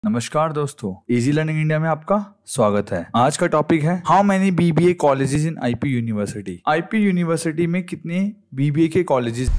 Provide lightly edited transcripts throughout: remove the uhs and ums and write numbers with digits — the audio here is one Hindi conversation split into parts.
नमस्कार दोस्तों, इजी लर्निंग इंडिया में आपका स्वागत है। आज का टॉपिक है how many BBA colleges in IP university. IP university में कितने बीबीए के कॉलेजेस।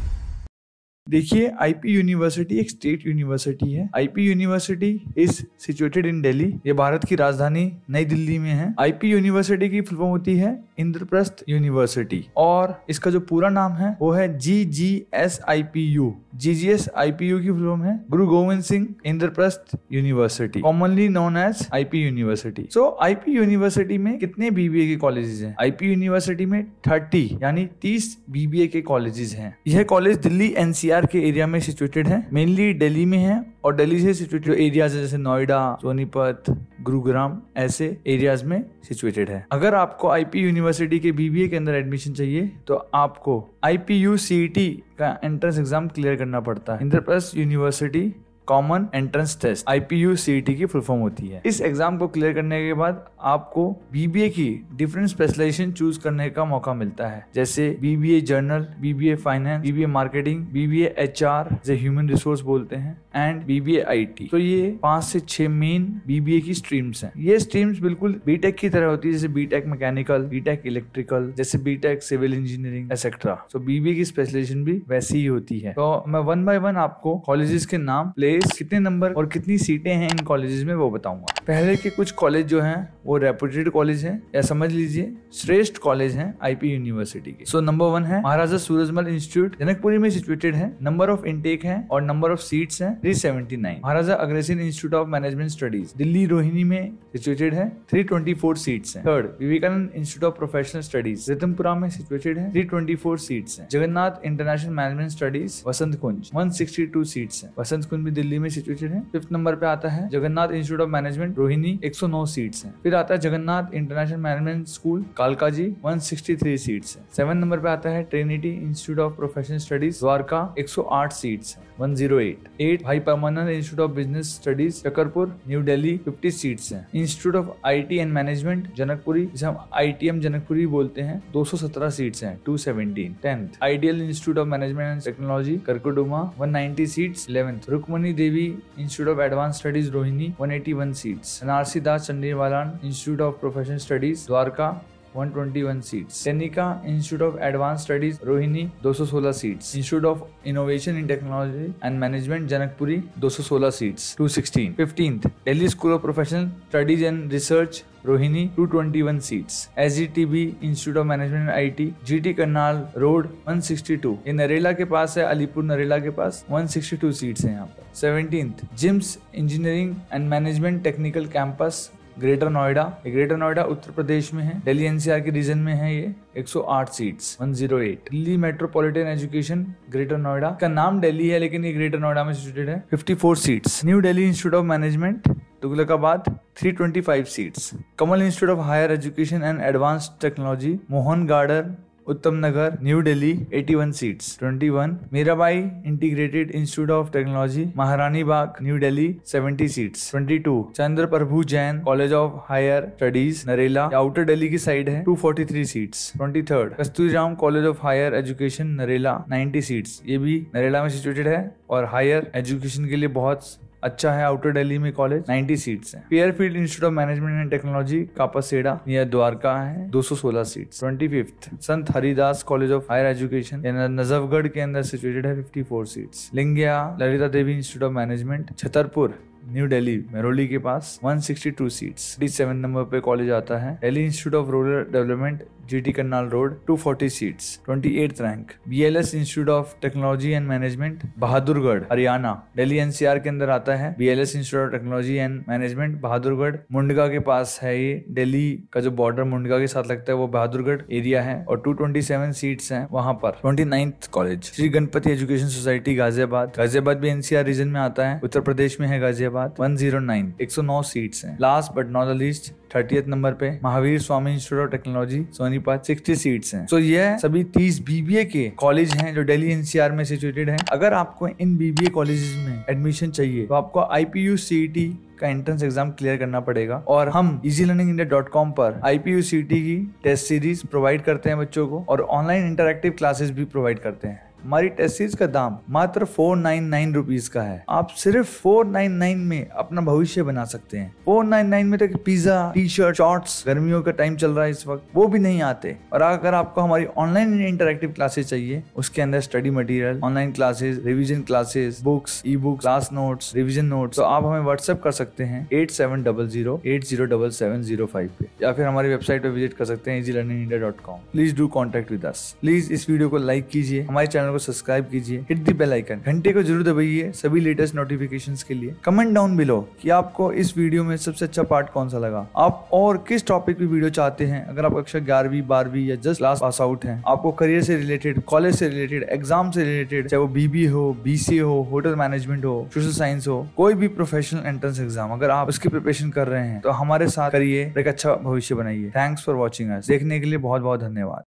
देखिए, आईपी यूनिवर्सिटी एक स्टेट यूनिवर्सिटी है। IP university is situated in Delhi. ये भारत की राजधानी नई दिल्ली में है। आईपी यूनिवर्सिटी की फुल फॉर्म होती है इंद्रप्रस्थ यूनिवर्सिटी और इसका जो पूरा नाम है वो है GGSIPU। GGSIPU की फुल फॉर्म है Guru Gobind Singh Indraprastha university, commonly known as IP university. So IP university में कितने बीबीए के कॉलेजेस हैं? आईपी यूनिवर्सिटी में 30 यानी 30 बीबीए के कॉलेजेस हैं। यह कॉलेज दिल्ली NCR के एरिया में सिचुएटेड है। मेनली दिल्ली में है और दिल्ली से सिचुएटेड एरियाज जैसे नोएडा, सोनीपत, गुरुग्राम ऐसे एरियाज में सिचुएटेड है। अगर आपको आईपी यूनिवर्सिटी के बीबीए के अंदर एडमिशन चाहिए तो आपको IPU CET का एंट्रेंस एग्जाम क्लियर करना पड़ता है। Indraprastha university common entrance test IPU CET की फुल फॉर्म होती है। इस एग्जाम को क्लियर करने के बाद आपको बीबीए की डिफरेंट स्पेशलाइजेशन चूज करने का मौका मिलता है, जैसे BBA journal, BBA finance, BBA marketing, BBA HR जो ह्यूमन रिसोर्स बोलते हैं एंड BBA IT। तो ये 5 से 6 मेन बीबीए की स्ट्रीम्स हैं। ये स्ट्रीम्स बिल्कुल बीटेक की तरह होती है, जैसे बीटेक मैकेनिकल, बीटेक इलेक्ट्रिकल, जैसे बीटेक सिविल इंजीनियरिंग एक्सेट्रा। तो बीबीए की स्पेशलाइजेशन भी वैसी ही होती है। तो मैं 1 बाय 1 आपको कॉलेजेस के नाम, कितने नंबर और कितनी सीटें हैं इन कॉलेजेस में वो बताऊंगा। पहले के कुछ कॉलेज जो हैं वो रेपुटेड कॉलेज हैं या समझ लीजिए श्रेष्ठ कॉलेज हैं आईपी यूनिवर्सिटी के। सो नंबर 1 है महाराजा सूरजमल इंस्टीट्यूट, जनकपुरी में सिचुएटेड है। नंबर ऑफ इनटेक है और नंबर ऑफ सीट्स हैं 379। Maharaja Agrasen institute of management studies, Delhi Rohini में सिचुएटेड है, 324 सीट्स हैं। Third, Vivekananda institute of professional studies, Ritampura में सिचुएटेड है, 324 सीट्स हैं। Jagannath international management studies, Vasant Kunj, 162 seats हैं। वसंत कुंज भी दिल्ली में सिचुएटेड है। 5th नंबर पे आता है Jagannath institute of management Rohini, 109 seats हैं। फिर आता है Jagannath international management school Kalkaji, 163 seats हैं। 7 नंबर पे आता है Trinity institute of professional studies Dwarka, 108 seats हैं, 108। 8 Bhai Parmanand institute of business studies Chakarpur, new Delhi, 50 seats हैं। Institute of IT and management Janakpuri, जिसे हम ITM जनकपुरी बोलते हैं, 217 सीट्स हैं, 217। 10th ideal institute of management and technology Karkardooma, 190 seats. 11th Rukmani Devi institute of advance studies Rohini, 181 seats. NRC Das Chandiwalan institute of professional studies Dwarka, 121 seats. टेनिका institute of advance studies Rohini, 216 seats. Institute of innovation in technology and management Janakpuri, 216 seats, 216। 15th Delhi school of professional studies and research Rohini, 221 seats. SGTB institute of management IT, GT Karnal road, 162। ये नरेला के पास है, अलीपुर नरेला के पास, 162 सीट्स हैं यहाँ पर। 17th GIMS engineering and management technical campus greater Noida, greater Noida Uttar Pradesh में है, दिल्ली NCR के रीजन में है। ये 108 seats, 108। Delhi metropolitan education greater Noida, का नाम दिल्ली है लेकिन ये ग्रेटर नोएडा में सिचुएटेड है, 54 seats. New Delhi institute of management Tughlakabad, 325 seats. Kamal institute of higher education and advanced technology Mohan garden Uttam Nagar, new Delhi, 81 seats. 21 Mirabai integrated institute of technology Maharani Bagh, new Delhi, 70 seats. 22 Chandra Prabhu Jain college of higher studies Narela, outer Delhi की साइड है, 243 seats. 23 Kasturiram college of higher education Narela, 90 seats. ये भी नरेला में सिचुएटेड है और हायर एजुकेशन के लिए बहुत अच्छा है। आउटर दिल्ली में कॉलेज, 90 सीट्स हैं। Fairfield institute of management and technology Kapashera near Dwarka है, 216 seats. 25 Sant Haridas college of higher education Najafgarh के अंदर सिचुएटेड है, 54 seats. Lingaya's Lalita Devi institute of management Chhatarpur New Delhi Mehrauli के पास, 162 सीट्स। 37 नंबर पे कॉलेज आता है Delhi institute of rural development GT Karnal road, 240 seats. 28th rank BLS institute of technology and management Bahadurgarh Haryana, Delhi NCR के अंदर आता है। BLS institute of technology and management Bahadurgarh Mundka के पास है। ये दिल्ली का जो बॉर्डर मुंडका के साथ लगता है वो बहादुरगढ़ एरिया है और 227 सीट्स हैं वहां पर। 29th college Shri Ganpati education society Ghaziabad, Ghaziabad भी NCR रीजन में आता है, उत्तर प्रदेश में है गाजियाबाद, 109, 109 सीट्स हैं। Last but not the least 30th number पे Mahavir Swami institute of technology Sonipat, 60 seats हैं। तो यह सभी 30 बीबीए के कॉलेज हैं जो दिल्ली NCR में सिचुएटेड हैं। अगर आपको इन बीबीए कॉलेजेस में एडमिशन चाहिए तो आपको IPU CET का एंट्रेंस एग्जाम क्लियर करना पड़ेगा और हम easylearningindia.com पर IPU CET की टेस्ट सीरीज प्रोवाइड करते हैं बच्चों को और ऑनलाइन इंटरैक्टिव क्लासेस भी प्रोवाइड करते हैं। हमारी टेस्ट सीरीज का दाम मात्र 499 रुपीज का है। आप सिर्फ 499 में अपना भविष्य बना सकते हैं। 499 में तो पिज्जा, टी शर्ट, शॉर्ट्स, गर्मियों का टाइम चल रहा है इस वक्त, वो भी नहीं आते। और अगर आपको हमारी ऑनलाइन इंटरैक्टिव क्लासेस चाहिए, उसके अंदर study material, online classes, revision classes, books, e books, class notes, revision notes, तो आप हमें व्हाट्सएप कर सकते हैं 8700807705 पे, या फिर हमारी वेबसाइट पे विजिट कर सकते हैं easylearningindia.com। Please do contact with us. Please इस वीडियो को लाइक कीजिए, हमारे चैनल को सब्सक्राइब कीजिए, हिट द बेल आइकन, घंटे को जरूर दबाइए सभी लेटेस्ट नोटिफिकेशंस के लिए। कमेंट डाउन बिलो कि आपको इस वीडियो में सबसे अच्छा पार्ट कौन सा लगा, आप और किस टॉपिक पे वीडियो चाहते हैं। अगर आप कक्षा 11वीं 12वीं या जस्ट क्लास पास आउट हैं, आपको करियर से रिलेटेड, कॉलेज से रिलेटेड, एग्जाम से रिलेटेड, चाहे वो BBA हो, BCA हो, होटल मैनेजमेंट हो, सोशल साइंस हो, कोई भी प्रोफेशनल एंट्रेंस एग्जाम अगर आप उसकी प्रिपरेशन कर रहे हैं तो हमारे साथ करिए, एक अच्छा भविष्य बनाइए। Thanks for watching us. देखने के लिए बहुत बहुत धन्यवाद।